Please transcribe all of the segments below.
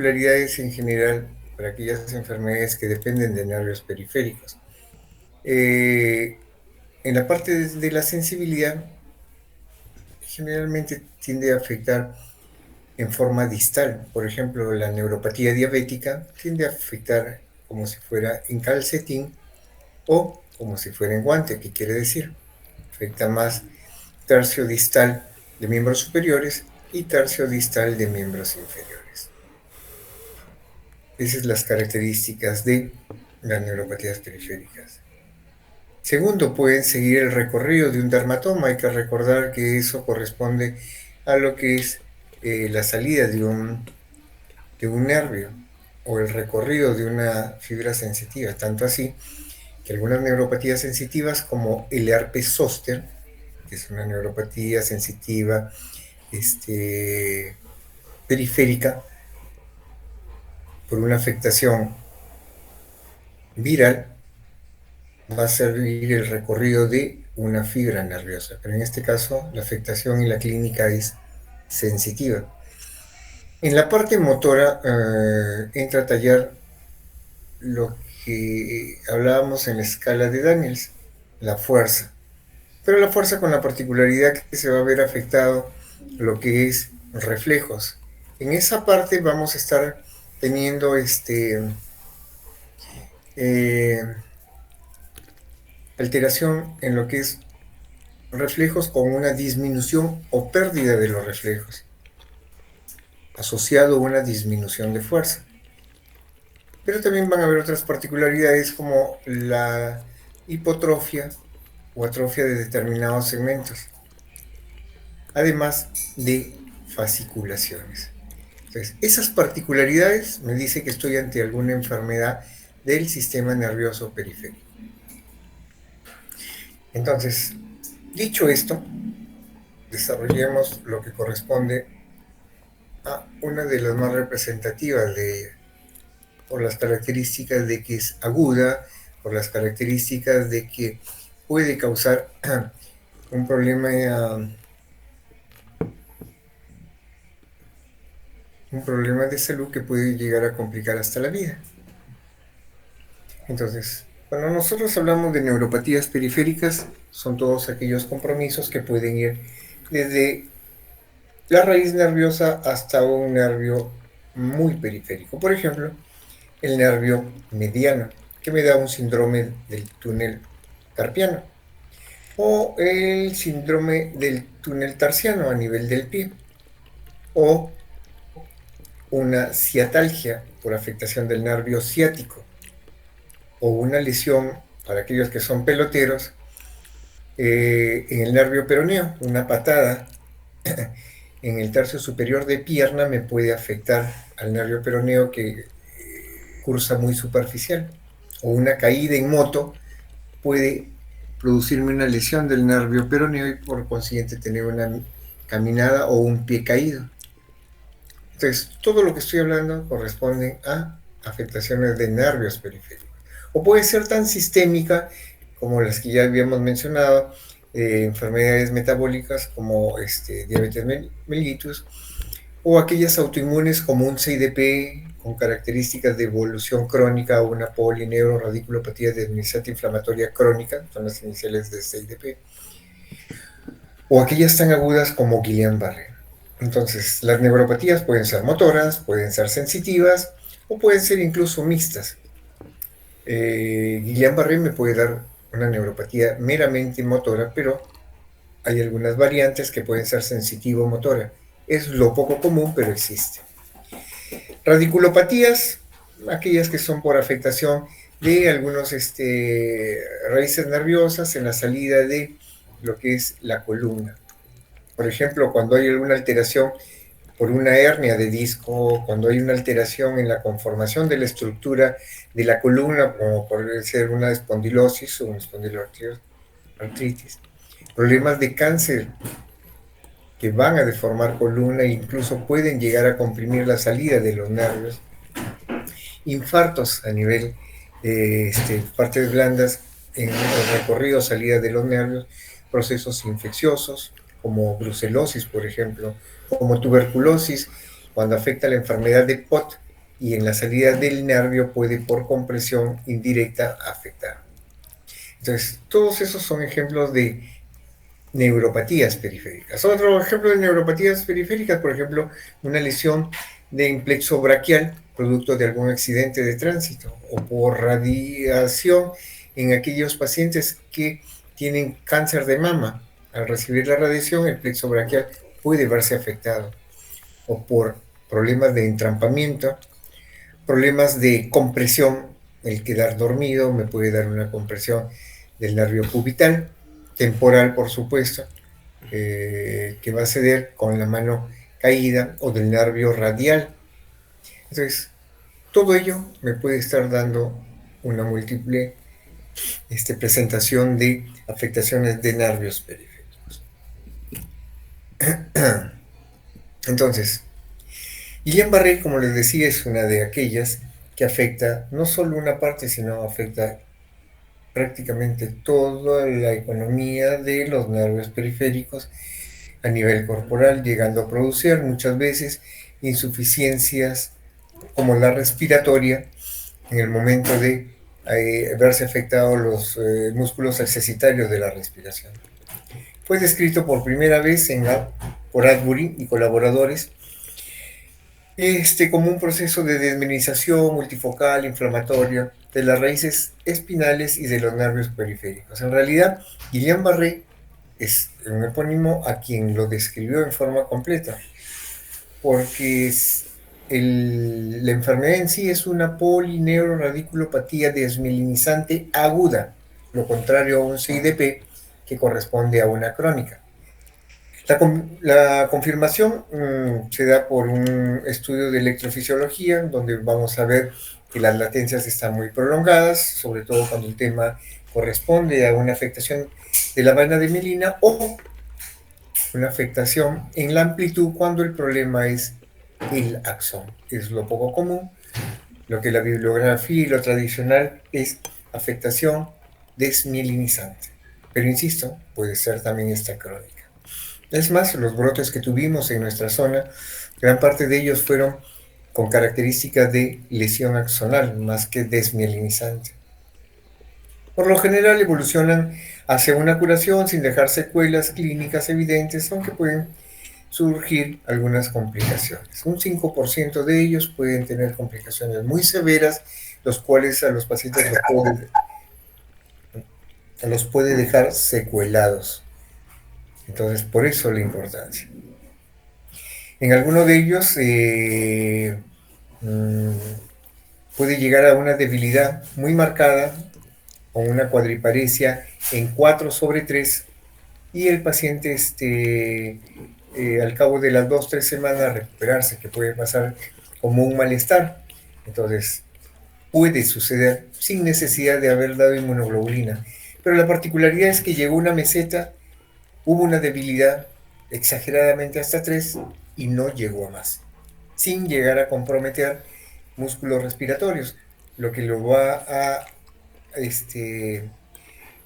particularidades en general para aquellas enfermedades que dependen de nervios periféricos. Eh, en la parte de la sensibilidad, generalmente tiende a afectar en forma distal. Por ejemplo, la neuropatía diabética tiende a afectar como si fuera en calcetín o como si fuera en guante. ¿Qué quiere decir? Afecta más tercio distal de miembros superiores y tercio distal de miembros inferiores. Esas son las características de las neuropatías periféricas. Segundo, pueden seguir el recorrido de un dermatoma. Hay que recordar que eso corresponde a lo que es la salida de un nervio o el recorrido de una fibra sensitiva. Tanto así que algunas neuropatías sensitivas como el herpes zóster, que es una neuropatía sensitiva periférica por una afectación viral, va a servir el recorrido de una fibra nerviosa, pero en este caso la afectación en la clínica es sensitiva. En la parte motora entra a tallar lo que hablábamos en la escala de Daniels, la fuerza, pero la fuerza con la particularidad que se va a ver afectado lo que es reflejos. En esa parte vamos a estar teniendo alteración en lo que es reflejos con una disminución o pérdida de los reflejos, asociado a una disminución de fuerza. Pero también van a haber otras particularidades como la hipotrofia o atrofia de determinados segmentos, además de fasciculaciones. Entonces, esas particularidades me dicen que estoy ante alguna enfermedad del sistema nervioso periférico. Entonces, dicho esto, desarrollemos lo que corresponde a una de las más representativas de ella, por las características de que es aguda, por las características de que puede causar un problema de salud que puede llegar a complicar hasta la vida. Entonces, cuando nosotros hablamos de neuropatías periféricas, son todos aquellos compromisos que pueden ir desde la raíz nerviosa hasta un nervio muy periférico. Por ejemplo, el nervio mediano, que me da un síndrome del túnel carpiano, o el síndrome del túnel tarsiano a nivel del pie, o una ciatalgia por afectación del nervio ciático, o una lesión para aquellos que son peloteros en el nervio peroneo, una patada en el tercio superior de pierna me puede afectar al nervio peroneo que cursa muy superficial, o una caída en moto puede producirme una lesión del nervio peroneo y por consiguiente tener una caminada o un pie caído. Entonces, todo lo que estoy hablando corresponde a afectaciones de nervios periféricos. O puede ser tan sistémica como las que ya habíamos mencionado, enfermedades metabólicas como diabetes mellitus, o aquellas autoinmunes como un CIDP con características de evolución crónica o una polineuroradiculopatía de desmielinizante inflamatoria crónica, son las iniciales de CIDP, o aquellas tan agudas como Guillain-Barré. Entonces, las neuropatías pueden ser motoras, pueden ser sensitivas o pueden ser incluso mixtas. Guillain-Barré me puede dar una neuropatía meramente motora, pero hay algunas variantes que pueden ser sensitivo-motora. Es lo poco común, pero existe. Radiculopatías, aquellas que son por afectación de algunos raíces nerviosas en la salida de lo que es la columna. Por ejemplo, cuando hay alguna alteración por una hernia de disco, cuando hay una alteración en la conformación de la estructura de la columna, como puede ser una espondilosis o una espondiloartritis, problemas de cáncer que van a deformar columna e incluso pueden llegar a comprimir la salida de los nervios, infartos a nivel de partes blandas en el recorrido salida de los nervios, procesos infecciosos como brucelosis, por ejemplo, como tuberculosis, cuando afecta la enfermedad de Pott, y en la salida del nervio puede por compresión indirecta afectar. Entonces, todos esos son ejemplos de neuropatías periféricas. Otro ejemplo de neuropatías periféricas, por ejemplo, una lesión de implexo braquial, producto de algún accidente de tránsito, o por radiación en aquellos pacientes que tienen cáncer de mama. Al recibir la radiación, el plexo braquial puede verse afectado, o por problemas de entrampamiento, problemas de compresión, el quedar dormido me puede dar una compresión del nervio cubital, temporal por supuesto, que va a ceder con la mano caída, o del nervio radial. Entonces, todo ello me puede estar dando una múltiple presentación de afectaciones de nervios periféricos. Entonces, Guillain-Barré, como les decía, es una de aquellas que afecta no solo una parte, sino afecta prácticamente toda la economía de los nervios periféricos a nivel corporal, llegando a producir muchas veces insuficiencias como la respiratoria en el momento de verse afectados los músculos accesitarios de la respiración. Fue descrito por primera vez por Atbury y colaboradores como un proceso de desmineralización multifocal inflamatoria de las raíces espinales y de los nervios periféricos. En realidad, Guillain-Barré es un epónimo a quien lo describió en forma completa, porque la enfermedad en sí es una polineuroradiculopatía desmielinizante aguda, lo contrario a un CIDP que corresponde a una crónica. La confirmación se da por un estudio de electrofisiología, donde vamos a ver que las latencias están muy prolongadas, sobre todo cuando el tema corresponde a una afectación de la vaina de mielina, o una afectación en la amplitud cuando el problema es el axón. Es lo poco común. Lo que la bibliografía y lo tradicional es afectación desmielinizante. Pero insisto, puede ser también esta crónica. Es más, los brotes que tuvimos en nuestra zona, gran parte de ellos fueron con características de lesión axonal, más que desmielinizante. Por lo general evolucionan hacia una curación sin dejar secuelas clínicas evidentes, aunque pueden surgir algunas complicaciones. Un 5% de ellos pueden tener complicaciones muy severas, los cuales a los pacientes los puede dejar secuelados. Entonces, por eso la importancia. En alguno de ellos puede llegar a una debilidad muy marcada, con una cuadriparesia en 4/3, y el paciente al cabo de las 2-3 semanas recuperarse, que puede pasar como un malestar. Entonces, puede suceder sin necesidad de haber dado inmunoglobulina. Pero la particularidad es que llegó una meseta, hubo una debilidad exageradamente hasta 3 y no llegó a más, sin llegar a comprometer músculos respiratorios, lo que lo va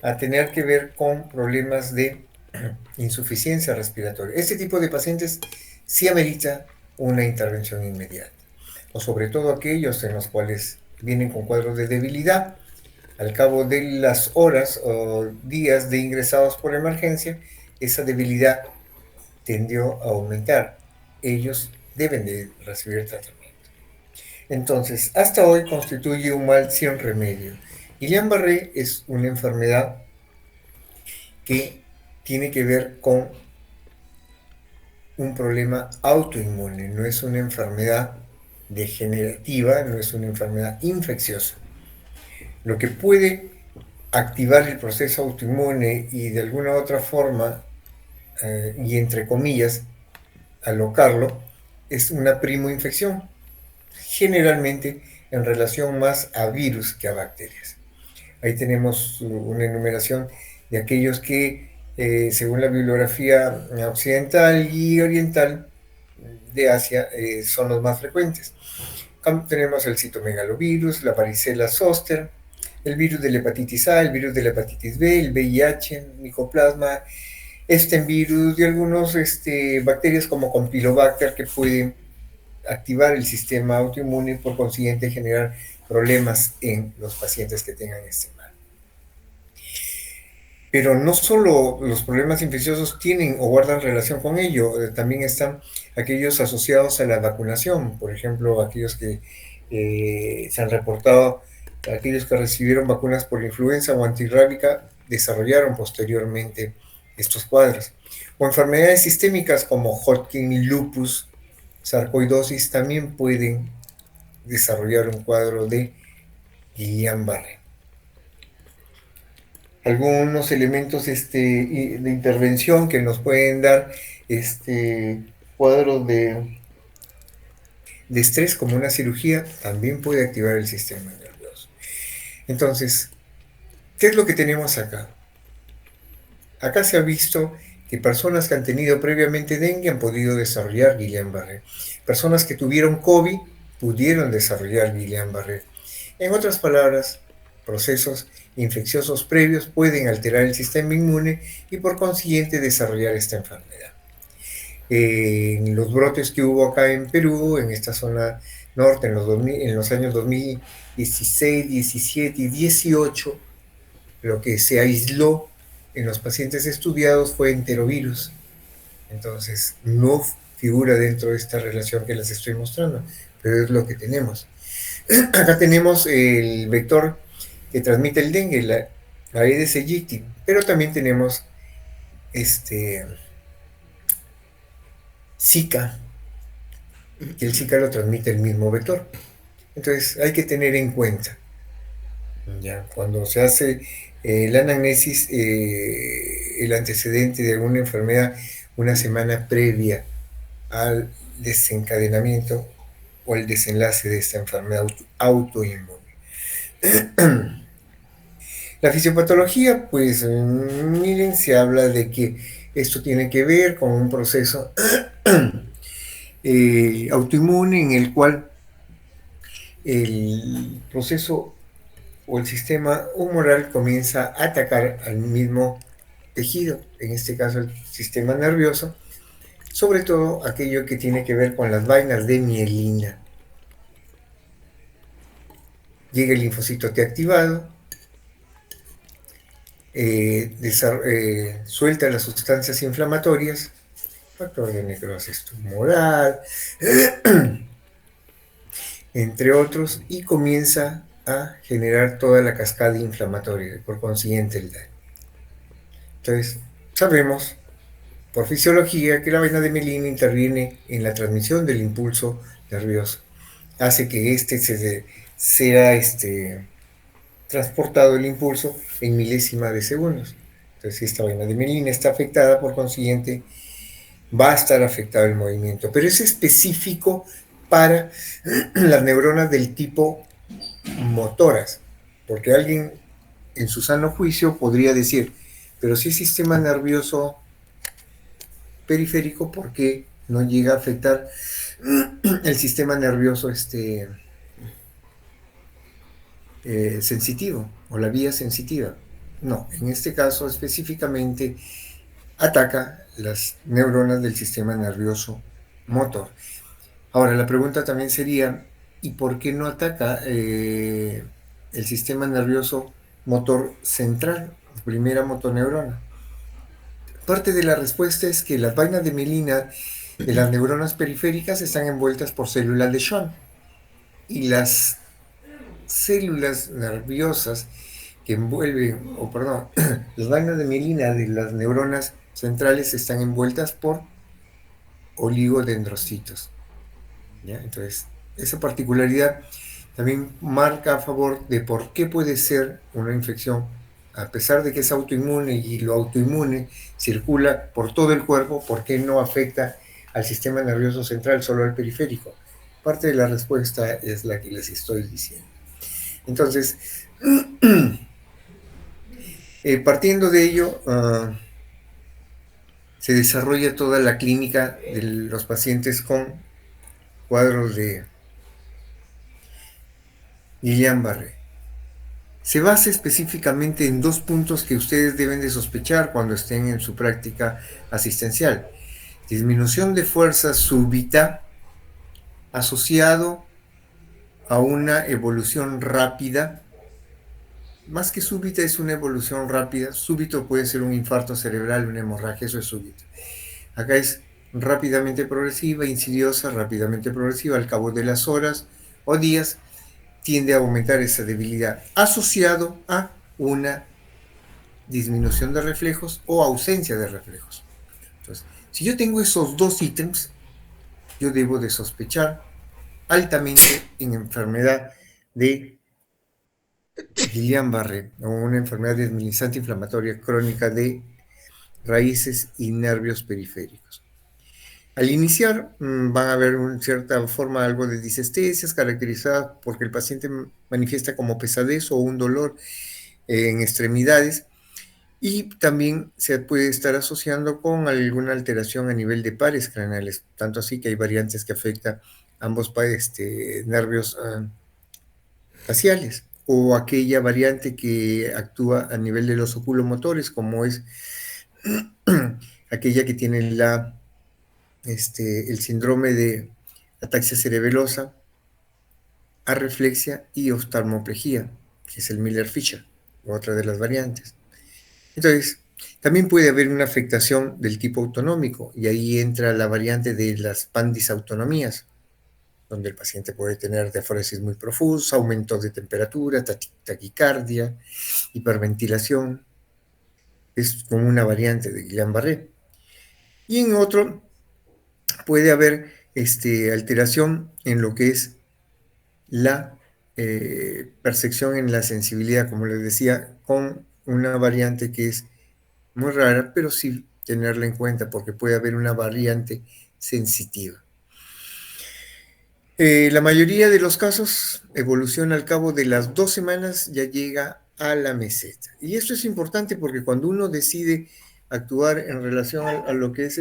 a tener que ver con problemas de insuficiencia respiratoria. Este tipo de pacientes sí amerita una intervención inmediata, o sobre todo aquellos en los cuales vienen con cuadros de debilidad. Al cabo de las horas o días de ingresados por emergencia, esa debilidad tendió a aumentar. Ellos deben de recibir tratamiento. Entonces, hasta hoy constituye un mal sin remedio. Guillain-Barré es una enfermedad que tiene que ver con un problema autoinmune, no es una enfermedad degenerativa, no es una enfermedad infecciosa. Lo que puede activar el proceso autoinmune y de alguna u otra forma, y entre comillas, alocarlo, es una primoinfección, generalmente en relación más a virus que a bacterias. Ahí tenemos una enumeración de aquellos que, según la bibliografía occidental y oriental de Asia, son los más frecuentes. Tenemos el citomegalovirus, la varicela zoster, el virus de la hepatitis A, el virus de la hepatitis B, el VIH, micoplasma, virus y algunos bacterias como Campylobacter que pueden activar el sistema autoinmune y por consiguiente generar problemas en los pacientes que tengan este mal. Pero no solo los problemas infecciosos tienen o guardan relación con ello, también están aquellos asociados a la vacunación, por ejemplo, aquellos que se han reportado, aquellos que recibieron vacunas por influenza o antirrábica desarrollaron posteriormente estos cuadros. O enfermedades sistémicas como Hodgkin, lupus, sarcoidosis también pueden desarrollar un cuadro de Guillain-Barré. Algunos elementos de intervención que nos pueden dar cuadros de estrés, como una cirugía, también puede activar el sistema nervioso. Entonces, ¿qué es lo que tenemos acá? Acá se ha visto que personas que han tenido previamente dengue han podido desarrollar Guillain-Barré. Personas que tuvieron COVID pudieron desarrollar Guillain-Barré. En otras palabras, procesos infecciosos previos pueden alterar el sistema inmune y por consiguiente desarrollar esta enfermedad. En los brotes que hubo acá en Perú, en esta zona norte, en los años 2016, 17 y 18, lo que se aisló en los pacientes estudiados fue enterovirus. Entonces, no figura dentro de esta relación que les estoy mostrando, pero es lo que tenemos. Acá tenemos el vector que transmite el dengue, la Aedes aegypti, pero también tenemos Zika, que el Zika lo transmite el mismo vector. Entonces, hay que tener en cuenta, ya, cuando se hace la anamnesis, el antecedente de alguna enfermedad una semana previa al desencadenamiento o el desenlace de esta enfermedad autoinmune. La fisiopatología, pues miren, se habla de que esto tiene que ver con un proceso autoinmune en el cual el proceso o el sistema humoral comienza a atacar al mismo tejido, en este caso el sistema nervioso, sobre todo aquello que tiene que ver con las vainas de mielina. Llega el linfocito T activado, suelta las sustancias inflamatorias, factor de necrosis tumoral, entre otros, y comienza a generar toda la cascada inflamatoria, y por consiguiente el daño. Entonces, sabemos por fisiología que la vaina de mielina interviene en la transmisión del impulso nervioso, hace que sea transportado el impulso en milésima de segundos. Entonces, si esta vaina de mielina está afectada, por consiguiente, va a estar afectado el movimiento. Pero es específico para las neuronas del tipo motoras, porque alguien en su sano juicio podría decir, pero si es sistema nervioso periférico, ¿por qué no llega a afectar el sistema nervioso sensitivo o la vía sensitiva? No, en este caso específicamente ataca las neuronas del sistema nervioso motor. Ahora, la pregunta también sería, ¿y por qué no ataca el sistema nervioso motor central, primera motoneurona? Parte de la respuesta es que las vainas de mielina de las neuronas periféricas están envueltas por células de Schwann y las células nerviosas que envuelven, las vainas de mielina de las neuronas centrales están envueltas por oligodendrocitos. ¿Ya? Entonces, esa particularidad también marca a favor de por qué puede ser una infección, a pesar de que es autoinmune y lo autoinmune circula por todo el cuerpo, ¿por qué no afecta al sistema nervioso central, solo al periférico? Parte de la respuesta es la que les estoy diciendo. Entonces, partiendo de ello, se desarrolla toda la clínica de los pacientes con cuadros de Guillain-Barré. Se basa específicamente en dos puntos que ustedes deben de sospechar cuando estén en su práctica asistencial. Disminución de fuerza súbita asociado a una evolución rápida. Más que súbita, es una evolución rápida. Súbito puede ser un infarto cerebral, una hemorragia, eso es súbito. Acá es rápidamente progresiva, insidiosa, rápidamente progresiva. Al cabo de las horas o días tiende a aumentar esa debilidad, asociado a una disminución de reflejos o ausencia de reflejos. Entonces, si yo tengo esos dos ítems, yo debo de sospechar altamente en enfermedad de Guillain-Barré o una enfermedad desminimizante inflamatoria crónica de raíces y nervios periféricos. Al iniciar van a haber en cierta forma algo de disestesias caracterizadas porque el paciente manifiesta como pesadez o un dolor en extremidades y también se puede estar asociando con alguna alteración a nivel de pares craneales, tanto así que hay variantes que afectan ambos nervios faciales o aquella variante que actúa a nivel de los oculomotores, como es aquella que tiene el síndrome de ataxia cerebelosa, arreflexia y oftalmoplejía, que es el Miller-Fisher, otra de las variantes. Entonces, también puede haber una afectación del tipo autonómico y ahí entra la variante de las pandisautonomías, donde el paciente puede tener diaforesis muy profusa, aumento de temperatura, taquicardia, hiperventilación, es como una variante de Guillain-Barré. Y en otro puede haber alteración en lo que es la percepción en la sensibilidad, como les decía, con una variante que es muy rara, pero sí tenerla en cuenta porque puede haber una variante sensitiva. La mayoría de los casos evoluciona al cabo de las 2 semanas, ya llega a la meseta. Y esto es importante porque cuando uno decide actuar en relación a lo que es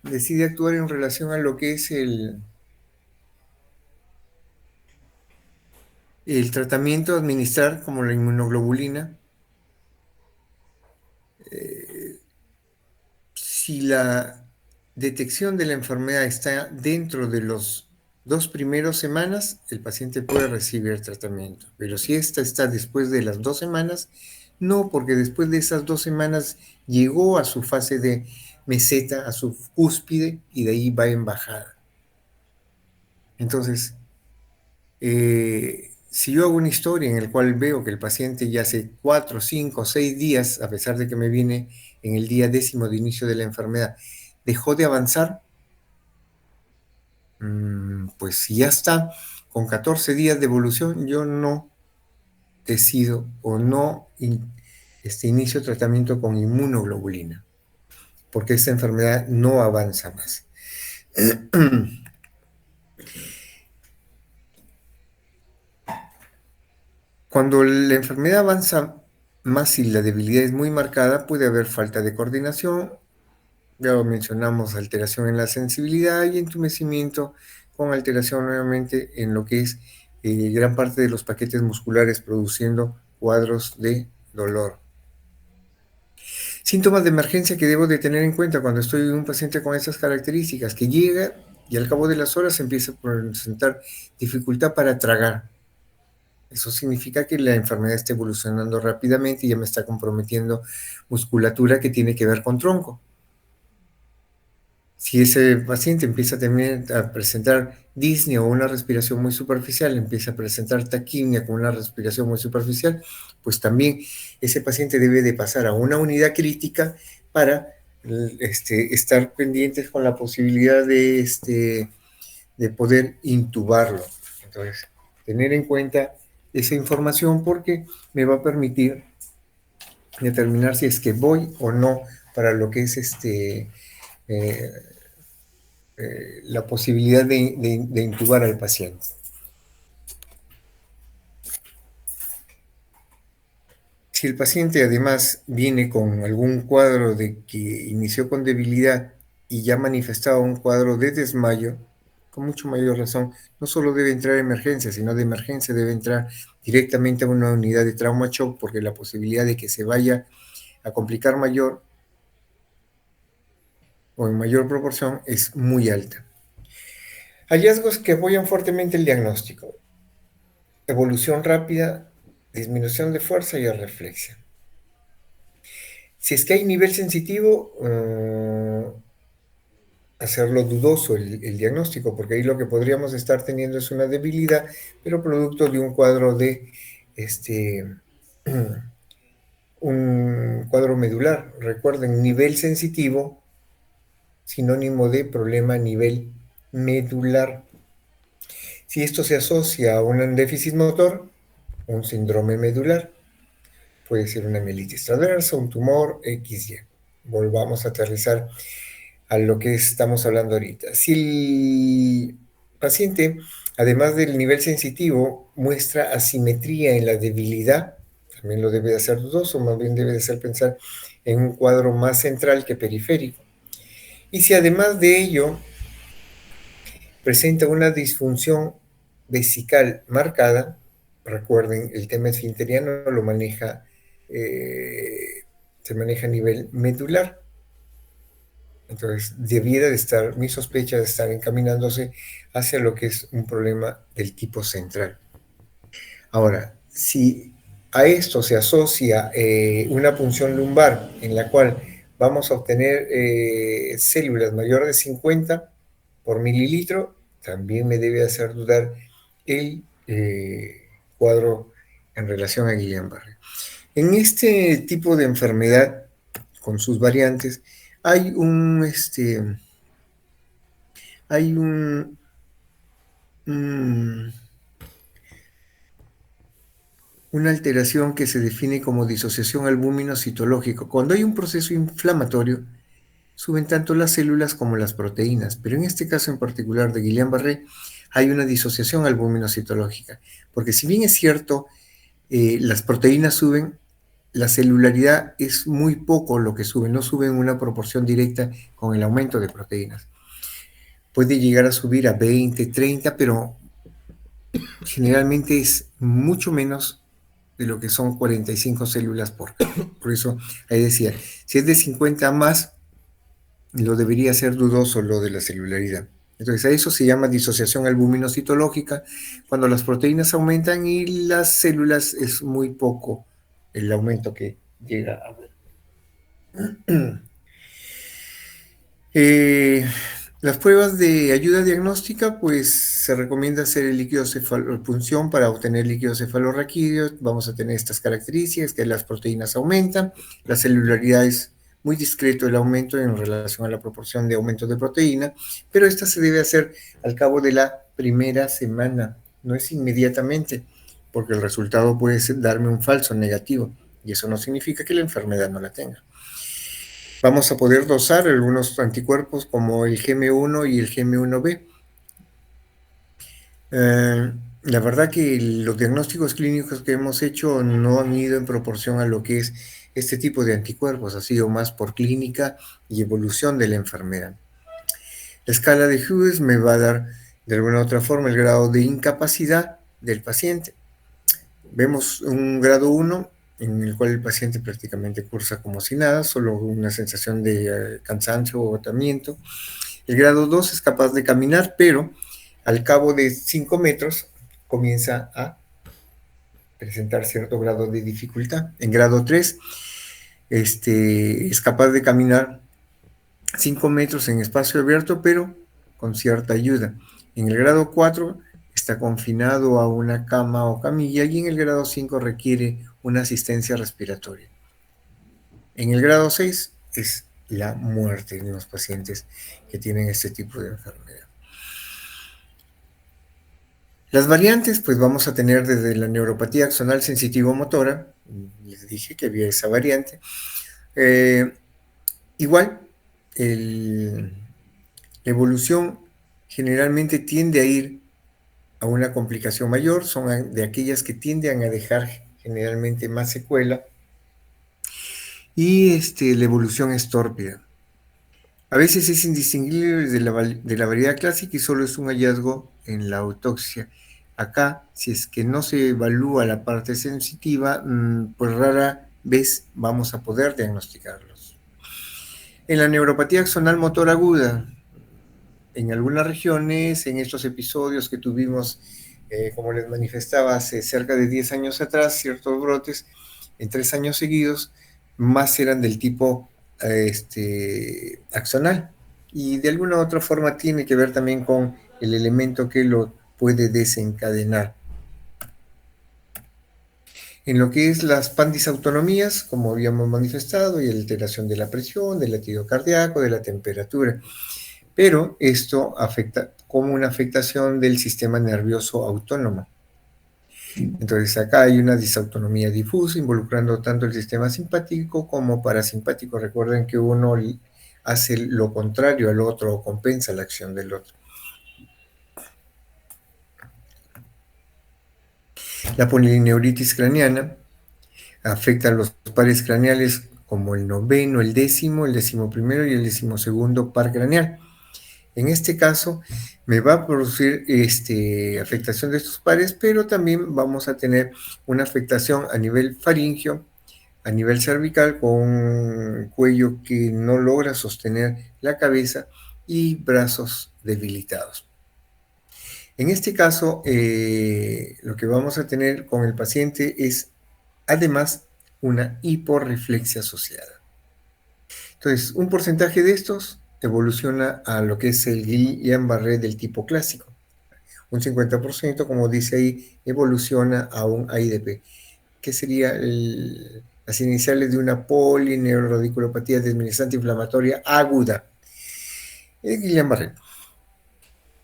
decide actuar en relación a lo que es el tratamiento a administrar como la inmunoglobulina, si la detección de la enfermedad está dentro de los 2 primeros semanas, el paciente puede recibir tratamiento. Pero si esta está después de las 2 semanas, no, porque después de esas 2 semanas llegó a su fase de meseta, a su cúspide, y de ahí va en bajada. Entonces, si yo hago una historia en la cual veo que el paciente ya hace 4, 5, 6 días, a pesar de que me viene en el día 10º de inicio de la enfermedad, dejó de avanzar, pues si ya está con 14 días de evolución, yo no decido o no inicio tratamiento con inmunoglobulina, porque esta enfermedad no avanza más. Cuando la enfermedad avanza más y la debilidad es muy marcada, puede haber falta de coordinación, ya lo mencionamos, alteración en la sensibilidad y entumecimiento con alteración nuevamente en lo que es gran parte de los paquetes musculares produciendo cuadros de dolor. Síntomas de emergencia que debo de tener en cuenta cuando estoy en un paciente con esas características, que llega y al cabo de las horas empieza a presentar dificultad para tragar. Eso significa que la enfermedad está evolucionando rápidamente y ya me está comprometiendo musculatura que tiene que ver con tronco. Si ese paciente empieza también a presentar disnea o una respiración muy superficial, empieza a presentar taquimia con una respiración muy superficial, pues también ese paciente debe de pasar a una unidad crítica para estar pendientes con la posibilidad de poder intubarlo. Entonces, tener en cuenta esa información porque me va a permitir determinar si es que voy o no para lo que es la posibilidad de intubar al paciente. Si el paciente además viene con algún cuadro de que inició con debilidad y ya manifestaba un cuadro de desmayo, con mucho mayor razón, no solo debe entrar a emergencia, sino de emergencia debe entrar directamente a una unidad de trauma shock, porque la posibilidad de que se vaya a complicar mayor o en mayor proporción es muy alta. Hallazgos que apoyan fuertemente el diagnóstico: evolución rápida, disminución de fuerza y arreflexia. Si es que hay nivel sensitivo, hacerlo dudoso el diagnóstico, porque ahí lo que podríamos estar teniendo es una debilidad, pero producto de un cuadro de un cuadro medular. Recuerden, nivel sensitivo, sinónimo de problema a nivel medular. Si esto se asocia a un déficit motor, un síndrome medular, puede ser una mielitis transversa, un tumor, XY. Volvamos a aterrizar a lo que estamos hablando ahorita. Si el paciente, además del nivel sensitivo, muestra asimetría en la debilidad, también lo debe de hacer dudoso, más bien debe de hacer pensar en un cuadro más central que periférico. Y si además de ello presenta una disfunción vesical marcada, recuerden, el tema esfinteriano lo maneja, se maneja a nivel medular. Entonces, debiera de estar, mi sospecha de estar encaminándose hacia lo que es un problema del tipo central. Ahora, si a esto se asocia una punción lumbar en la cual vamos a obtener células mayores de 50 por mililitro, también me debe hacer dudar el cuadro en relación a Guillain-Barré. En este tipo de enfermedad, con sus variantes, hay hay un, una alteración que se define como disociación albúmino-citológico. Cuando hay un proceso inflamatorio, suben tanto las células como las proteínas, pero en este caso en particular de Guillain-Barré hay una disociación albúmino-citológica, porque si bien es cierto, las proteínas suben, la celularidad es muy poco lo que sube, no sube en una proporción directa con el aumento de proteínas. Puede llegar a subir a 20, 30, pero generalmente es mucho menos de lo que son 45 células por cada. Por eso ahí decía, si es de 50 más, lo debería ser dudoso lo de la celularidad. Entonces a eso se llama disociación albuminocitológica, cuando las proteínas aumentan y las células es muy poco el aumento que llega a haber. Las pruebas de ayuda diagnóstica, pues se recomienda hacer el líquido punción para obtener líquido cefalorraquídeo. Vamos a tener estas características, que las proteínas aumentan, la celularidad es muy discreto el aumento en relación a la proporción de aumento de proteína, pero esta se debe hacer al cabo de la primera semana, no es inmediatamente, porque el resultado puede darme un falso negativo, y eso no significa que la enfermedad no la tenga. Vamos a poder dosar algunos anticuerpos como el GM1 y el GM1B. La verdad que los diagnósticos clínicos que hemos hecho no han ido en proporción a lo que es este tipo de anticuerpos, ha sido más por clínica y evolución de la enfermedad. La escala de Hughes me va a dar de alguna u otra forma el grado de incapacidad del paciente. Vemos un grado 1 en el cual el paciente prácticamente cursa como si nada, solo una sensación de cansancio o agotamiento. El grado 2 es capaz de caminar, pero al cabo de 5 metros comienza a presentar cierto grado de dificultad. En grado 3 es capaz de caminar 5 metros en espacio abierto, pero con cierta ayuda. En el grado 4 está confinado a una cama o camilla y en el grado 5 requiere una asistencia respiratoria. En el grado 6 es la muerte de los pacientes que tienen este tipo de enfermedad. Las variantes, pues vamos a tener desde la neuropatía axonal sensitivo-motora, les dije que había esa variante. Igual, la evolución generalmente tiende a ir a una complicación mayor, son de aquellas que tienden a dejar generalmente más secuela, y la evolución es tórpida. A veces es indistinguible de la variedad clásica y solo es un hallazgo en la autopsia. Acá, si es que no se evalúa la parte sensitiva, pues rara vez vamos a poder diagnosticarlos. En la neuropatía axonal motor aguda, en algunas regiones, en estos episodios que tuvimos, como les manifestaba, hace cerca de 10 años atrás, ciertos brotes, en 3 años seguidos, más eran del tipo axonal. Y de alguna u otra forma tiene que ver también con el elemento que lo puede desencadenar. En lo que es las pandisautonomías, como habíamos manifestado, y alteración de la presión, del latido cardíaco, de la temperatura. Pero esto afecta como una afectación del sistema nervioso autónomo. Entonces acá hay una disautonomía difusa involucrando tanto el sistema simpático como parasimpático. Recuerden que uno hace lo contrario al otro o compensa la acción del otro. La polineuritis craneana afecta a los pares craneales como el noveno, el 11º y el 12º par craneal. En este caso, me va a producir afectación de estos pares, pero también vamos a tener una afectación a nivel faríngeo, a nivel cervical, con un cuello que no logra sostener la cabeza y brazos debilitados. En este caso, lo que vamos a tener con el paciente es, además, una hiporreflexia asociada. Entonces, un porcentaje de estos evoluciona a lo que es el Guillain-Barré del tipo clásico. Un 50%, como dice ahí, evoluciona a un AIDP, que sería las iniciales de una polineuroradiculopatía desminestante inflamatoria aguda, el Guillain-Barré.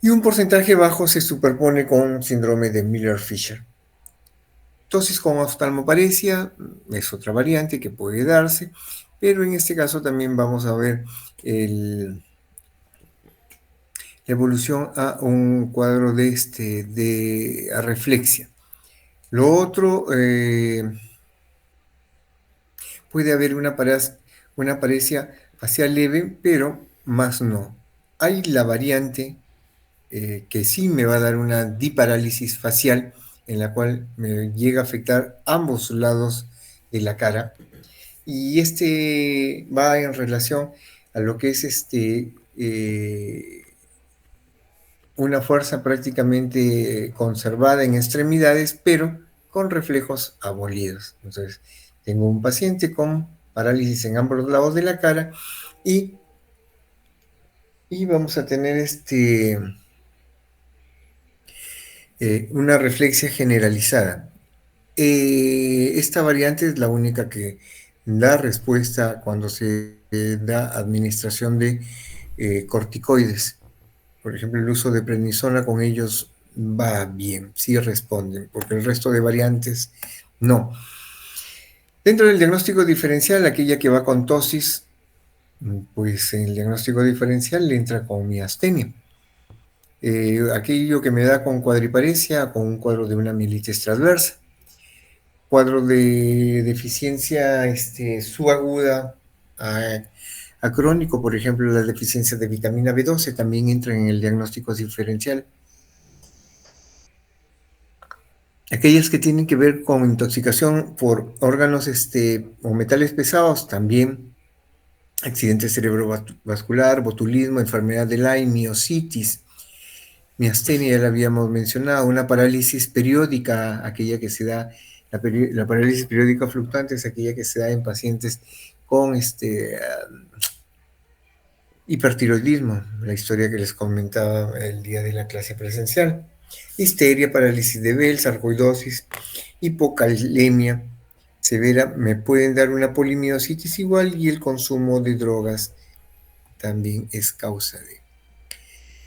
Y un porcentaje bajo se superpone con síndrome de Miller-Fisher. Ptosis con oftalmoparesia es otra variante que puede darse, pero en este caso también vamos a ver la evolución a un cuadro de arreflexia. Lo otro, puede haber una paresia facial leve, pero más no. Hay la variante que sí me va a dar una diparálisis facial, en la cual me llega a afectar ambos lados de la cara. Y va en relación a lo que es una fuerza prácticamente conservada en extremidades, pero con reflejos abolidos. Entonces, tengo un paciente con parálisis en ambos lados de la cara y vamos a tener una reflexia generalizada. Esta variante es la única que da respuesta cuando se da administración de corticoides. Por ejemplo, el uso de prednisona con ellos va bien, sí responden, porque el resto de variantes no. Dentro del diagnóstico diferencial, aquella que va con tosis, pues en el diagnóstico diferencial le entra con miastenia. Aquello que me da con cuadriparesia, con un cuadro de una mielitis transversa. Cuadro de deficiencia subaguda a crónico, por ejemplo, la deficiencia de vitamina B12 también entra en el diagnóstico diferencial. Aquellas que tienen que ver con intoxicación por órganos o metales pesados, también accidente cerebrovascular, botulismo, enfermedad de Lyme, miositis, miastenia, ya la habíamos mencionado, una parálisis periódica, aquella que se da, la parálisis periódica fluctuante es aquella que se da en pacientes con hipertiroidismo, la historia que les comentaba el día de la clase presencial. Histeria, parálisis de Bell, sarcoidosis, hipocalemia severa, me pueden dar una polimiositis igual, y el consumo de drogas también es causa de.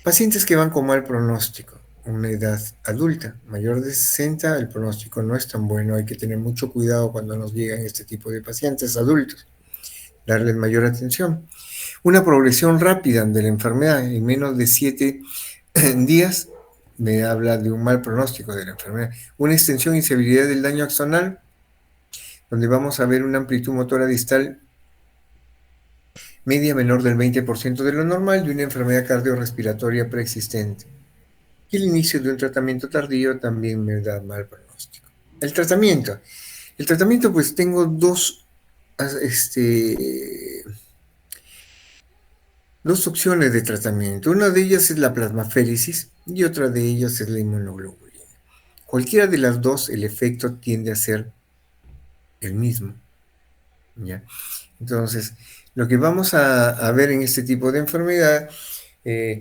Pacientes que van con mal pronóstico, una edad adulta, mayor de 60, el pronóstico no es tan bueno, hay que tener mucho cuidado cuando nos llegan este tipo de pacientes adultos, darles mayor atención. Una progresión rápida de la enfermedad, en menos de 7 días, me habla de un mal pronóstico de la enfermedad. Una extensión y severidad del daño axonal, donde vamos a ver una amplitud motora distal media menor del 20% de lo normal, y una enfermedad cardiorrespiratoria preexistente. Y el inicio de un tratamiento tardío también me da mal pronóstico. El tratamiento, pues tengo dos dos opciones de tratamiento. Una de ellas es la plasmaféresis y otra de ellas es la inmunoglobulina. Cualquiera de las dos, el efecto tiende a ser el mismo, ¿ya? Entonces, lo que vamos a ver en este tipo de enfermedad,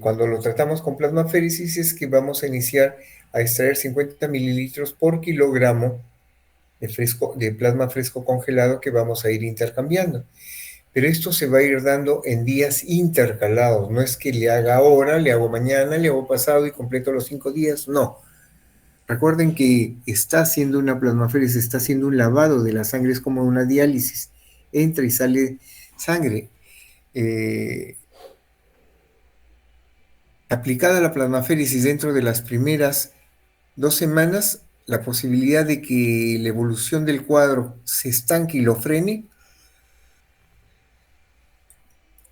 cuando lo tratamos con plasmaféresis, es que vamos a iniciar a extraer 50 mililitros por kilogramo de plasma fresco congelado que vamos a ir intercambiando. Pero esto se va a ir dando en días intercalados. No es que le haga ahora, le hago mañana, le hago pasado y completo los 5 días. No. Recuerden que está haciendo una plasmaféresis, está haciendo un lavado de la sangre, es como una diálisis. Entra y sale sangre. Eh, Aplicada la plasmaféresis dentro de las primeras 2 semanas, la posibilidad de que la evolución del cuadro se estanque y lo frene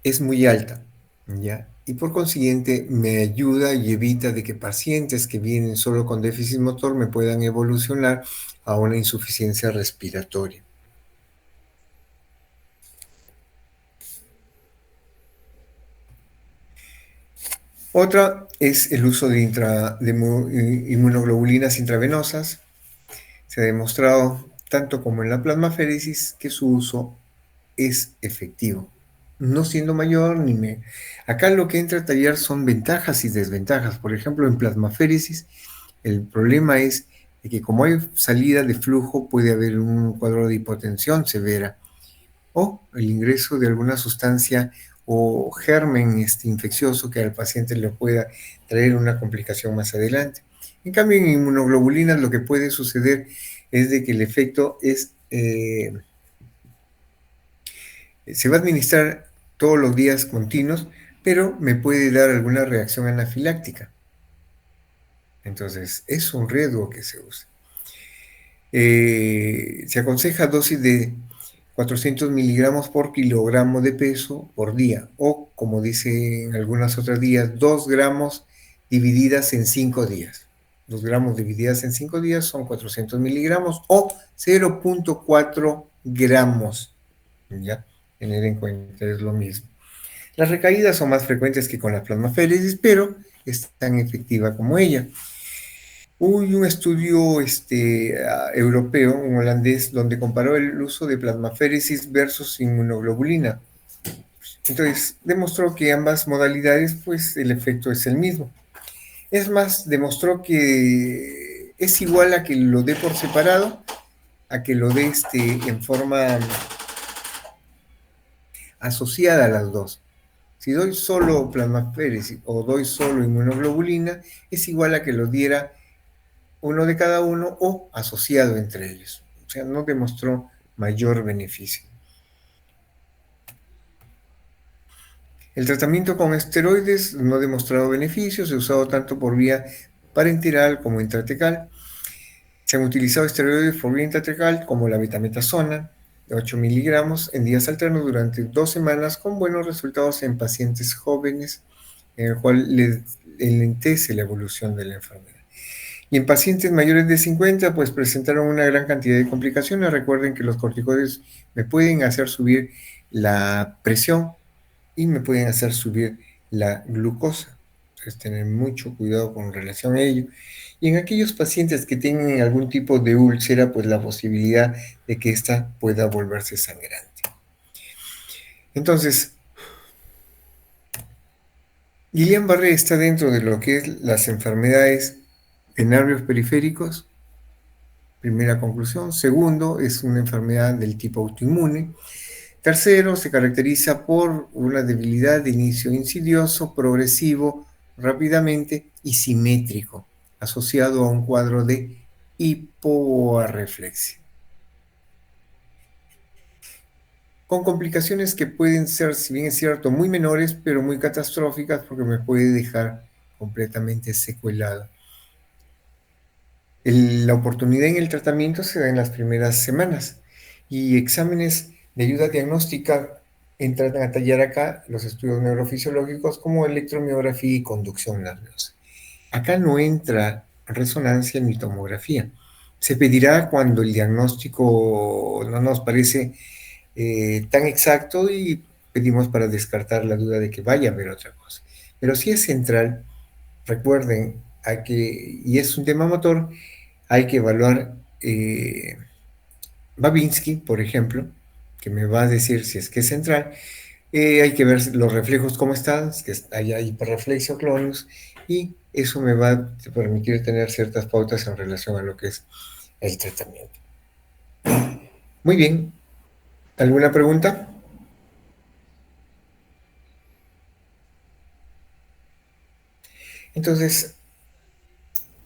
es muy alta, ¿ya? Y por consiguiente me ayuda y evita de que pacientes que vienen solo con déficit motor me puedan evolucionar a una insuficiencia respiratoria. Otra es el uso de inmunoglobulinas intravenosas. Se ha demostrado, tanto como en la plasmaféresis, que su uso es efectivo, no siendo mayor ni me. Acá lo que entra a tallar son ventajas y desventajas. Por ejemplo, en plasmaféresis, el problema es de que como hay salida de flujo, puede haber un cuadro de hipotensión severa o el ingreso de alguna sustancia o germen infeccioso que al paciente le pueda traer una complicación más adelante. En cambio, en inmunoglobulinas lo que puede suceder es de que el efecto es se va a administrar todos los días continuos, pero me puede dar alguna reacción anafiláctica. Entonces, es un riesgo que se use. Se aconseja dosis de 400 miligramos por kilogramo de peso por día, o como dice en algunas otras días, 2 gramos divididas en 5 días. 2 gramos divididas en 5 días son 400 miligramos o 0.4 gramos. ¿Ya? Tener en cuenta, es lo mismo. Las recaídas son más frecuentes que con la plasmaféresis, pero es tan efectiva como ella. Hubo un estudio europeo, un holandés, donde comparó el uso de plasmaféresis versus inmunoglobulina. Entonces, demostró que ambas modalidades, pues el efecto es el mismo. Es más, demostró que es igual a que lo dé por separado, a que lo dé en forma asociada a las dos. Si doy solo plasmaféresis o doy solo inmunoglobulina, es igual a que lo diera uno de cada uno o asociado entre ellos. O sea, no demostró mayor beneficio. El tratamiento con esteroides no ha demostrado beneficios, se ha usado tanto por vía parenteral como intratecal. Se han utilizado esteroides por vía intratecal como la betametasona de 8 miligramos en días alternos durante 2 semanas con buenos resultados en pacientes jóvenes en el cual les enlentece la evolución de la enfermedad. Y en pacientes mayores de 50, pues presentaron una gran cantidad de complicaciones. Recuerden que los corticoides me pueden hacer subir la presión y me pueden hacer subir la glucosa. Entonces, tener mucho cuidado con relación a ello. Y en aquellos pacientes que tienen algún tipo de úlcera, pues la posibilidad de que ésta pueda volverse sangrante. Entonces, Guillain-Barré está dentro de lo que es las enfermedades de nervios periféricos. Primera conclusión. Segundo, es una enfermedad del tipo autoinmune. Tercero, se caracteriza por una debilidad de inicio insidioso, progresivo, rápidamente y simétrico, asociado a un cuadro de hipoarreflexia. Con complicaciones que pueden ser, si bien es cierto, muy menores, pero muy catastróficas porque me puede dejar completamente secuelado. La oportunidad en el tratamiento se da en las primeras semanas y exámenes de ayuda diagnóstica entran a tallar acá los estudios neurofisiológicos como electromiografía y conducción nerviosa. Acá no entra resonancia ni tomografía. Se pedirá cuando el diagnóstico no nos parece tan exacto y pedimos para descartar la duda de que vaya a haber otra cosa. Pero si es central, recuerden, y es un tema motor, hay que evaluar Babinski, por ejemplo, que me va a decir si es que es central. Hay que ver los reflejos cómo están, que haya hiperreflexio clonus, y eso me va a permitir tener ciertas pautas en relación a lo que es el tratamiento. Muy bien. ¿Alguna pregunta? Entonces,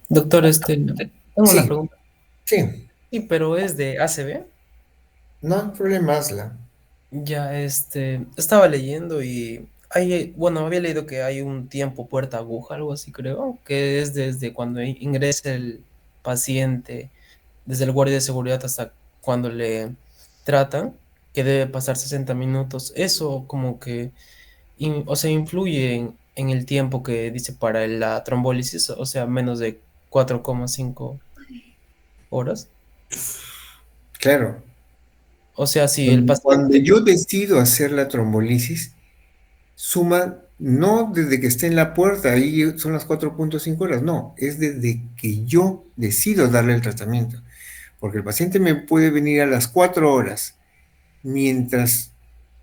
Doctor, tengo una sí, pregunta. sí, Sí, pero es de ACV. no hay problema, hazla. Ya, estaba leyendo y bueno, había leído que hay un tiempo puerta aguja, algo así creo, que es desde cuando ingresa el paciente, desde el guardia de seguridad hasta cuando le tratan, que debe pasar 60 minutos. Eso como que, o sea, influye en el tiempo que dice para la trombólisis, o sea, menos de 4,5 horas. Claro, O sea, si el cuando paciente... yo decido hacer la trombolisis, suma no desde que esté en la puerta, ahí son las 4,5 horas, no, es desde que yo decido darle el tratamiento. Porque el paciente me puede venir a las 4 horas mientras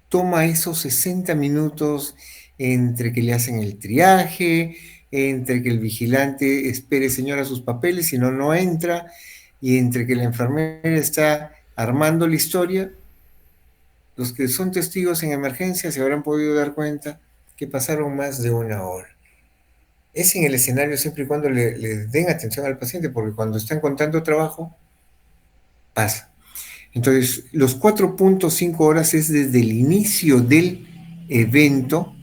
toma esos 60 minutos entre que le hacen el triaje, entre que el vigilante espere señora sus papeles, si no, no entra, y entre que la enfermera está armando la historia. Los que son testigos en emergencia se habrán podido dar cuenta que pasaron más de una hora. Es en el escenario siempre y cuando le den atención al paciente, porque cuando están contando trabajo, pasa. Entonces, los 4,5 horas es desde el inicio del evento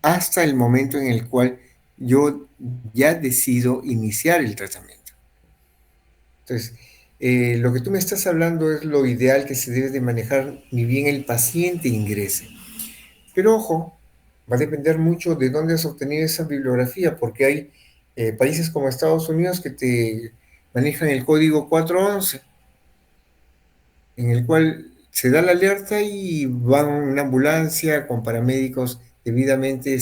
hasta el momento en el cual yo ya decido iniciar el tratamiento. Entonces, lo que tú me estás hablando es lo ideal que se debe de manejar ni bien el paciente ingrese. Pero ojo, va a depender mucho de dónde has obtenido esa bibliografía, porque hay países como Estados Unidos que te manejan el código 411, en el cual se da la alerta y van una ambulancia con paramédicos debidamente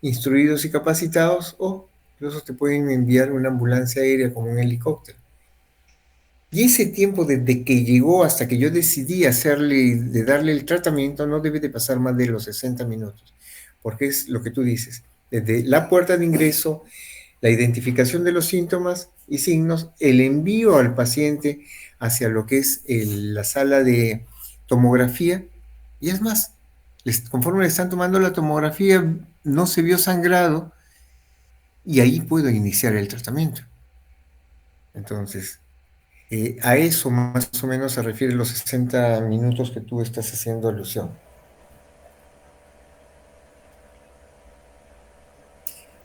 instruidos y capacitados, o incluso te pueden enviar una ambulancia aérea como un helicóptero. Y ese tiempo desde que llegó hasta que yo decidí de darle el tratamiento, no debe de pasar más de los 60 minutos, porque es lo que tú dices, desde la puerta de ingreso, la identificación de los síntomas y signos, el envío al paciente hacia lo que es la sala de tomografía, y es más, conforme le están tomando la tomografía, no se vio sangrado, y ahí puedo iniciar el tratamiento. Entonces, a eso más o menos se refiere los 60 minutos que tú estás haciendo alusión.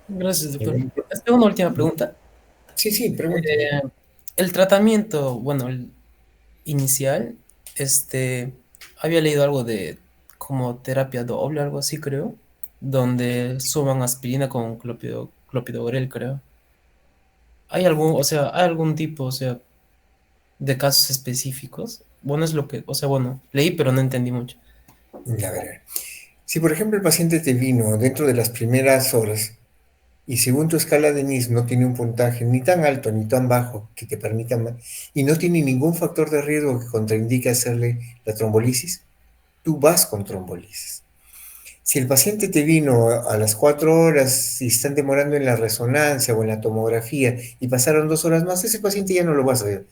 Gracias, doctor. Eh, Una última pregunta. Sí, sí, pregunta. Eh, el tratamiento, bueno, el inicial, había leído algo de como terapia doble, algo así, creo, donde suban aspirina con clopidogrel, creo. ¿Hay algún, o sea, hay algún tipo, o sea, de casos específicos? Bueno, es lo que, o sea, bueno, leí, pero no entendí mucho. A ver, si por ejemplo el paciente te vino dentro de las primeras horas y según tu escala de NIS no tiene un puntaje ni tan alto ni tan bajo que te permita y no tiene ningún factor de riesgo que contraindique hacerle la trombolisis, tú vas con trombolisis. Si el paciente te vino a las 4 horas y están demorando en la resonancia o en la tomografía y pasaron 2 horas más, ese paciente ya no lo vas a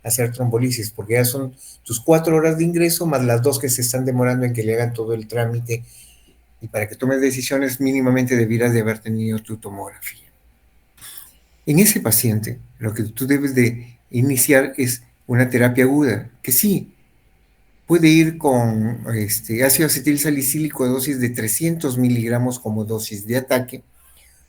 hacer trombolisis porque ya son tus 4 horas de ingreso más las dos que se están demorando en que le hagan todo el trámite, y para que tomes decisiones mínimamente debieras de haber tenido tu tomografía. En ese paciente, lo que tú debes de iniciar es una terapia aguda, que sí, puede ir con ácido acetil salicílico a dosis de 300 miligramos como dosis de ataque,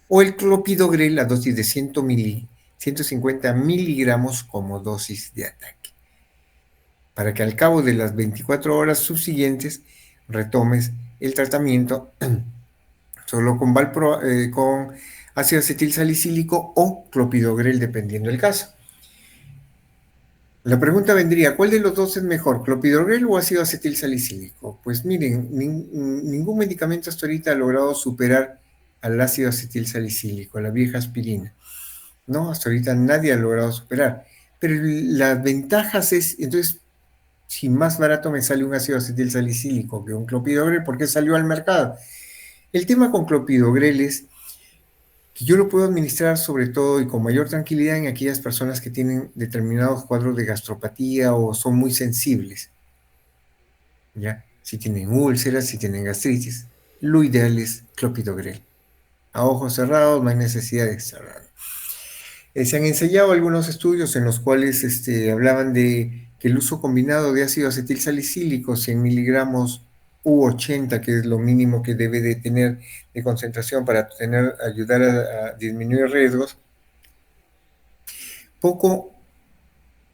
o el clopidogrel a dosis de 150 miligramos como dosis de ataque, para que al cabo de las 24 horas subsiguientes retomes el tratamiento solo con ácido acetil salicílico o clopidogrel, dependiendo del caso. La pregunta vendría, ¿cuál de los dos es mejor, clopidogrel o ácido acetil salicílico? Pues miren, ningún medicamento hasta ahorita ha logrado superar al ácido acetil salicílico, la vieja aspirina. No, hasta ahorita nadie ha logrado superar. Pero las ventajas es, entonces, si más barato me sale un ácido acetil salicílico que un clopidogrel, ¿por qué salió al mercado? El tema con clopidogrel es que yo lo puedo administrar sobre todo y con mayor tranquilidad en aquellas personas que tienen determinados cuadros de gastropatía o son muy sensibles, ¿ya? Si tienen úlceras, si tienen gastritis, lo ideal es clopidogrel. A ojos cerrados no hay necesidad de cerrar. Se han ensayado algunos estudios en los cuales hablaban de que el uso combinado de ácido acetil salicílico, 100 miligramos u 80, que es lo mínimo que debe de tener de concentración para ayudar a disminuir riesgos, poco,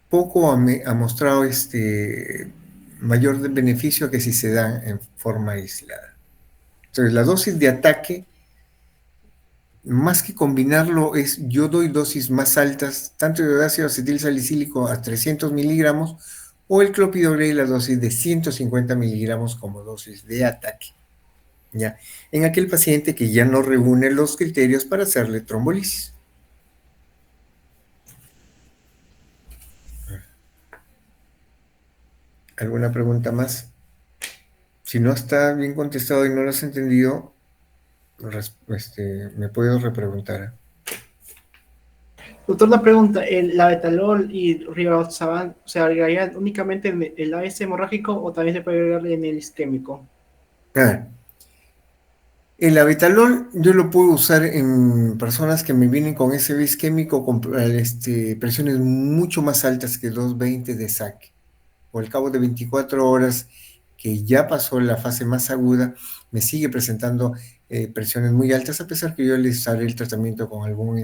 poco ha mostrado mayor beneficio que si se da en forma aislada. Entonces, la dosis de ataque, más que combinarlo, yo doy dosis más altas, tanto de ácido acetil salicílico a 300 miligramos o el clopidogrel la dosis de 150 miligramos como dosis de ataque, ¿ya? En aquel paciente que ya no reúne los criterios para hacerle trombolisis. ¿Alguna pregunta más? Si no está bien contestado y no lo has entendido, me puedo repreguntar. Doctor, una pregunta, ¿la betalol y rivaroxaban se agregarían únicamente en el AS hemorrágico o también se puede agregar en el isquémico? Ah, el abetalol yo lo puedo usar en personas que me vienen con ese isquémico con presiones mucho más altas que 220 de saque. O al cabo de 24 horas, que ya pasó la fase más aguda, me sigue presentando presiones muy altas, a pesar que yo les haré el tratamiento con algún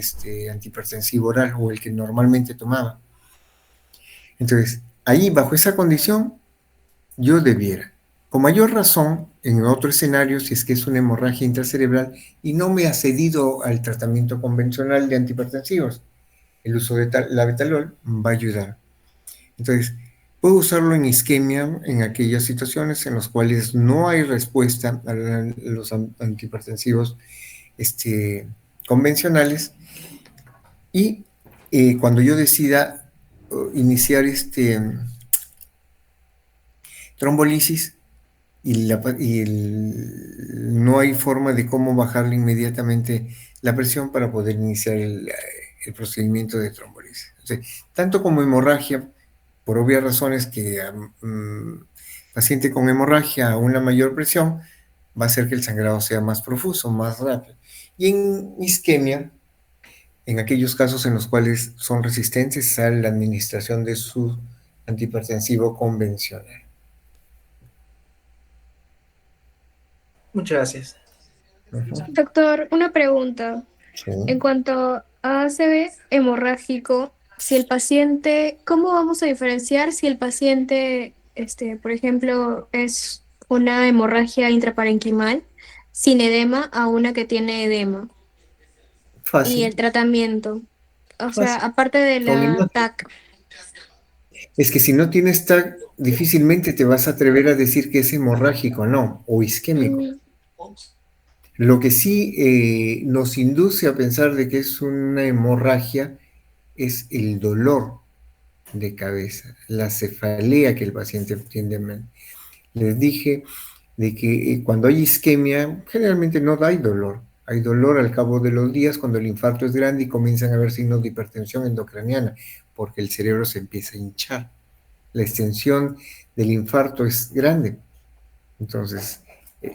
antihipertensivo oral o el que normalmente tomaba. Entonces, ahí, bajo esa condición, yo debiera. Con mayor razón, en otro escenario, si es que es una hemorragia intracerebral y no me ha cedido al tratamiento convencional de antihipertensivos, el uso de la betalol va a ayudar. Entonces, puedo usarlo en isquemia en aquellas situaciones en las cuales no hay respuesta a los antihipertensivos convencionales y cuando yo decida iniciar trombolisis, no hay forma de cómo bajarle inmediatamente la presión para poder iniciar el procedimiento de trombolisis. O sea, tanto como hemorragia, por obvias razones que paciente con hemorragia a una mayor presión va a hacer que el sangrado sea más profuso, más rápido. Y en isquemia, en aquellos casos en los cuales son resistentes a la administración de su antihipertensivo convencional. Muchas gracias. Doctor, una pregunta. Sí. En cuanto a ACV hemorrágico, si el paciente, ¿cómo vamos a diferenciar si el paciente, por ejemplo, es una hemorragia intraparenquimal sin edema a una que tiene edema? Y el Fácil, tratamiento, o sea, fácil. aparte de Con la TAC. Es que si no tienes TAC, difícilmente te vas a atrever a decir que es hemorrágico, no, o isquémico. Mm, Lo que sí nos induce a pensar de que es una hemorragia es el dolor de cabeza, la cefalea que el paciente tiende a... Les dije de que cuando hay isquemia, generalmente no hay dolor. Hay dolor al cabo de los días cuando el infarto es grande y comienzan a haber signos de hipertensión endocraniana, porque el cerebro se empieza a hinchar. La extensión del infarto es grande. Entonces,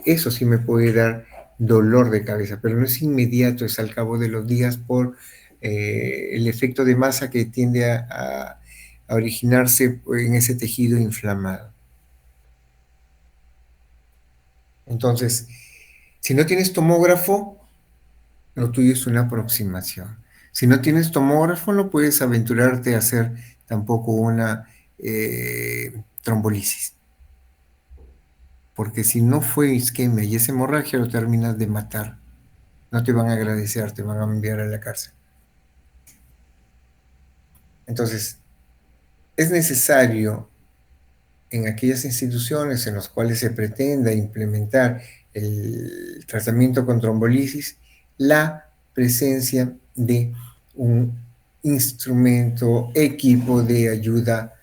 eso sí me puede dar dolor de cabeza, pero no es inmediato, es al cabo de los días por el efecto de masa que tiende a originarse en ese tejido inflamado. Entonces, si no tienes tomógrafo, lo tuyo es una aproximación. Si no tienes tomógrafo, no puedes aventurarte a hacer tampoco una trombolisis. Porque si no fue isquemia y es hemorragia, lo terminas de matar. No te van a agradecer, te van a enviar a la cárcel. Entonces, es necesario en aquellas instituciones en las cuales se pretenda implementar el tratamiento con trombolisis, la presencia de un instrumento, equipo de ayuda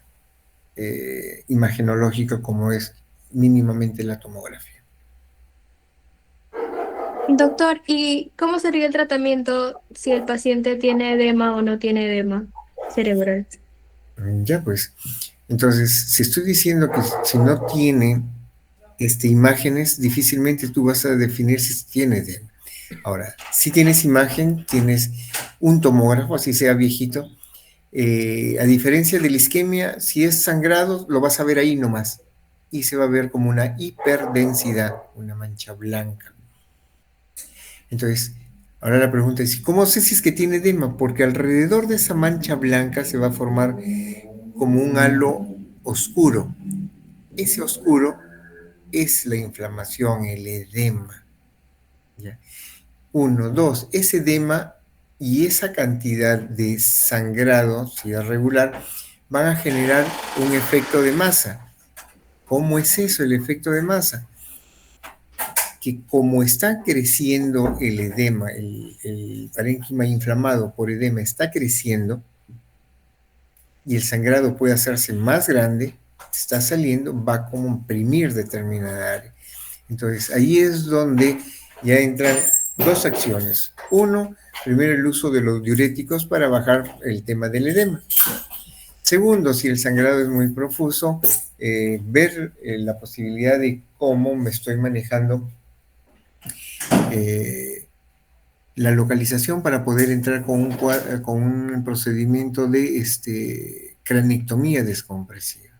imagenológica como es mínimamente la tomografía. Doctor, ¿y cómo sería el tratamiento si el paciente tiene edema o no tiene edema cerebral? Ya pues, entonces, si estoy diciendo que si no tiene imágenes, difícilmente tú vas a definir si tiene edema. Ahora, si tienes imagen, tienes un tomógrafo, así sea viejito. A diferencia de la isquemia, si es sangrado, lo vas a ver ahí nomás. Y se va a ver como una hiperdensidad, una mancha blanca. Entonces, ahora la pregunta es, ¿cómo sé si es que tiene edema? Porque alrededor de esa mancha blanca se va a formar como un halo oscuro. Ese oscuro es la inflamación, el edema. ¿Ya? Uno, dos, ese edema y esa cantidad de sangrado, si es regular, van a generar un efecto de masa. ¿Cómo es eso, el efecto de masa? Que como está creciendo el edema, el parénquima inflamado por edema está creciendo y el sangrado puede hacerse más grande, está saliendo, va a comprimir determinada área. Entonces, ahí es donde ya entran dos acciones. Uno, primero el uso de los diuréticos para bajar el tema del edema. Segundo, si el sangrado es muy profuso, ver la posibilidad de cómo me estoy manejando la localización para poder entrar con un procedimiento de cranectomía descompresiva.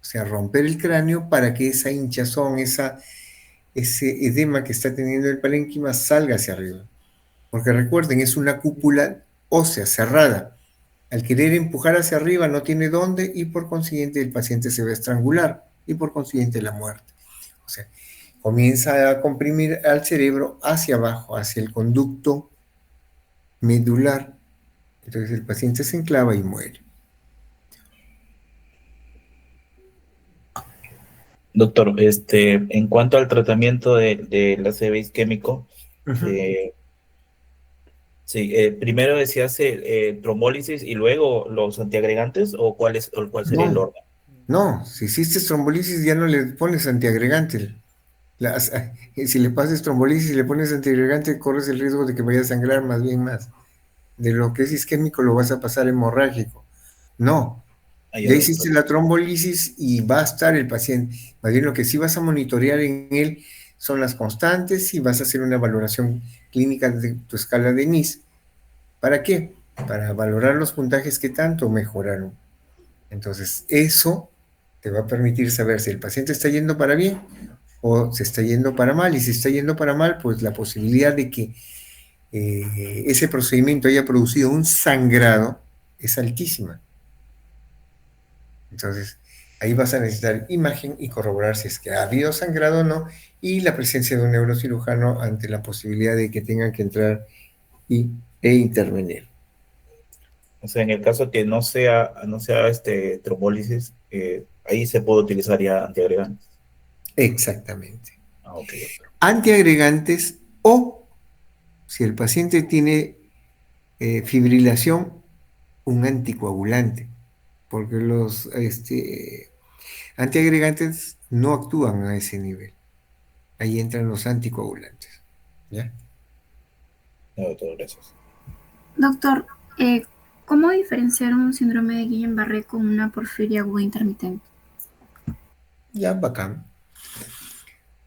O sea, romper el cráneo para que esa hinchazón, ese edema que está teniendo el parénquima salga hacia arriba. Porque recuerden, es una cúpula ósea cerrada. Al querer empujar hacia arriba no tiene dónde y por consiguiente el paciente se va a estrangular y por consiguiente la muerte. O sea, comienza a comprimir al cerebro hacia abajo, hacia el conducto medular. Entonces el paciente se enclava y muere. Doctor, en cuanto al tratamiento del ACV isquémico, eh, sí, primero decías trombólisis y luego los antiagregantes, ¿o cuál sería el No, orden? no, si hiciste trombolisis ya no le pones antiagregante. Si le pasas trombolisis y le pones antiagregante, corres el riesgo de que vaya a sangrar más bien más. De lo que es isquémico lo vas a pasar hemorrágico. No, Ah, ya, ya doctor. hiciste la trombolisis y va a estar el paciente. Más bien lo que sí vas a monitorear en él son las constantes y vas a hacer una valoración clínica de tu escala de NIS. ¿Para qué? Para valorar los puntajes que tanto mejoraron. Entonces, eso te va a permitir saber si el paciente está yendo para bien o se está yendo para mal. Y si está yendo para mal, pues la posibilidad de que ese procedimiento haya producido un sangrado es altísima. Entonces, ahí vas a necesitar imagen y corroborar si es que ha habido sangrado o no, y la presencia de un neurocirujano ante la posibilidad de que tengan que entrar e intervenir. O sea, en el caso que no sea trombólisis, ahí se puede utilizar ya antiagregantes. Exactamente. Ah, ok, doctor. Antiagregantes o, si el paciente tiene fibrilación, un anticoagulante, porque los antiagregantes no actúan a ese nivel. Ahí entran los anticoagulantes. ¿Ya? No, doctor, gracias. Doctor, ¿cómo diferenciar un síndrome de Guillain-Barré con una porfiria aguda intermitente? Ya, bacán.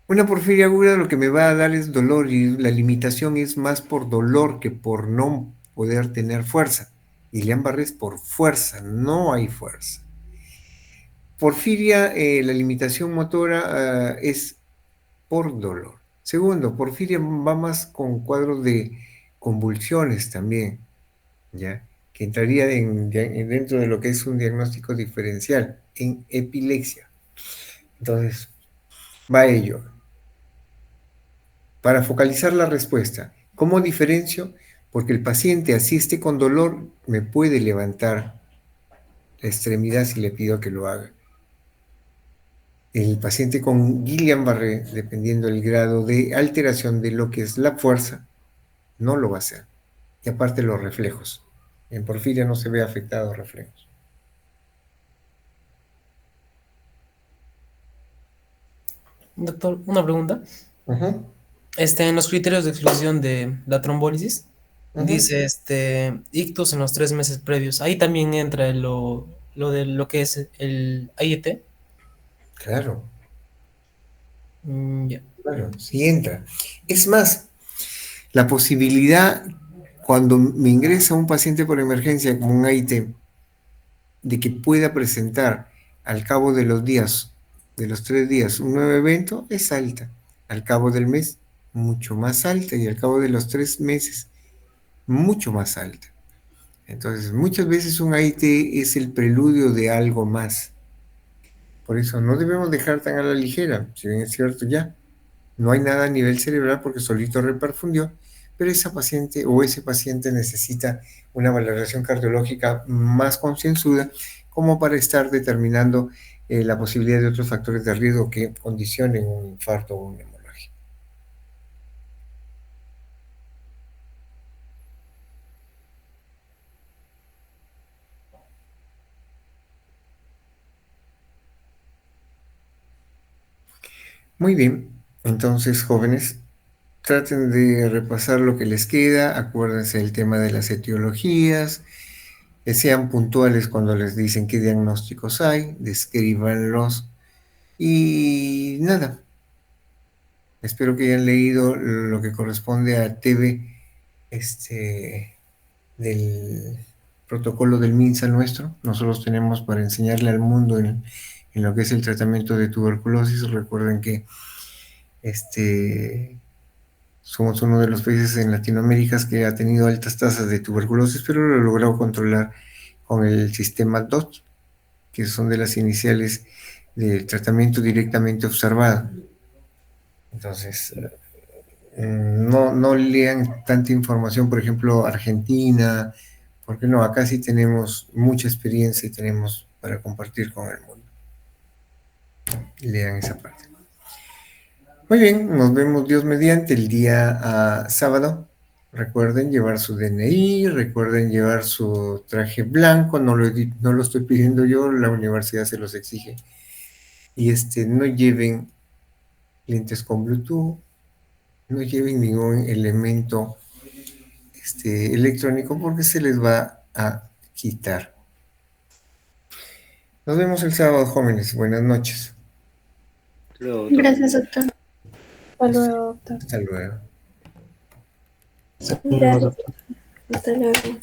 Una porfiria aguda lo que me va a dar es dolor y la limitación es más por dolor que por no poder tener fuerza. Guillain-Barré es por fuerza, no hay fuerza. Porfiria, la limitación motora es por dolor. Segundo, porfiria va más con cuadros de convulsiones también, ¿ya? Que entraría dentro de lo que es un diagnóstico diferencial en epilepsia. Entonces, va ello. Para focalizar la respuesta, ¿cómo diferencio? Porque el paciente, así esté con dolor, me puede levantar la extremidad si le pido que lo haga. El paciente con Guillain-Barré, dependiendo del grado de alteración de lo que es la fuerza, no lo va a hacer. Y aparte los reflejos. En porfiria no se ve afectados reflejos. Doctor, una pregunta. Ujú, En los criterios de exclusión de la trombólisis, ujú. dice ictus en los 3 meses previos. Ahí también entra lo de lo que es el AIT. Claro, Ya. claro, sí entra. Es más, la posibilidad, cuando me ingresa un paciente por emergencia como un AIT, de que pueda presentar al cabo de los días, de los 3 días, un nuevo evento, es alta. Al cabo del mes, mucho más alta. Y al cabo de los 3 meses, mucho más alta. Entonces, muchas veces un AIT es el preludio de algo más. Por eso no debemos dejar tan a la ligera, si bien es cierto ya, no hay nada a nivel cerebral porque solito reperfundió, pero esa paciente o ese paciente necesita una valoración cardiológica más concienzuda como para estar determinando la posibilidad de otros factores de riesgo que condicionen un infarto o una hemorragia. Muy bien, entonces jóvenes, traten de repasar lo que les queda, acuérdense del tema de las etiologías, que sean puntuales cuando les dicen qué diagnósticos hay, descríbanlos y nada. Espero que hayan leído lo que corresponde a TV del protocolo del MINSA nuestro. Nosotros tenemos para enseñarle al mundo en lo que es el tratamiento de tuberculosis. Recuerden que somos uno de los países en Latinoamérica que ha tenido altas tasas de tuberculosis, pero lo ha logrado controlar con el sistema DOT, que son de las iniciales del tratamiento directamente observado. Entonces, no lean tanta información, por ejemplo, Argentina, porque no, acá sí tenemos mucha experiencia y tenemos para compartir con el mundo. Lean esa parte. Muy bien, nos vemos Dios mediante el día sábado. Recuerden llevar su DNI, recuerden llevar su traje blanco, no lo estoy pidiendo yo, la universidad se los exige. Y no lleven lentes con Bluetooth, no lleven ningún elemento electrónico porque se les va a quitar. Nos vemos el sábado, jóvenes. Buenas noches. Luego, doctor. Gracias, doctor. Hasta luego, doctor. Hasta luego. Gracias. Hasta luego.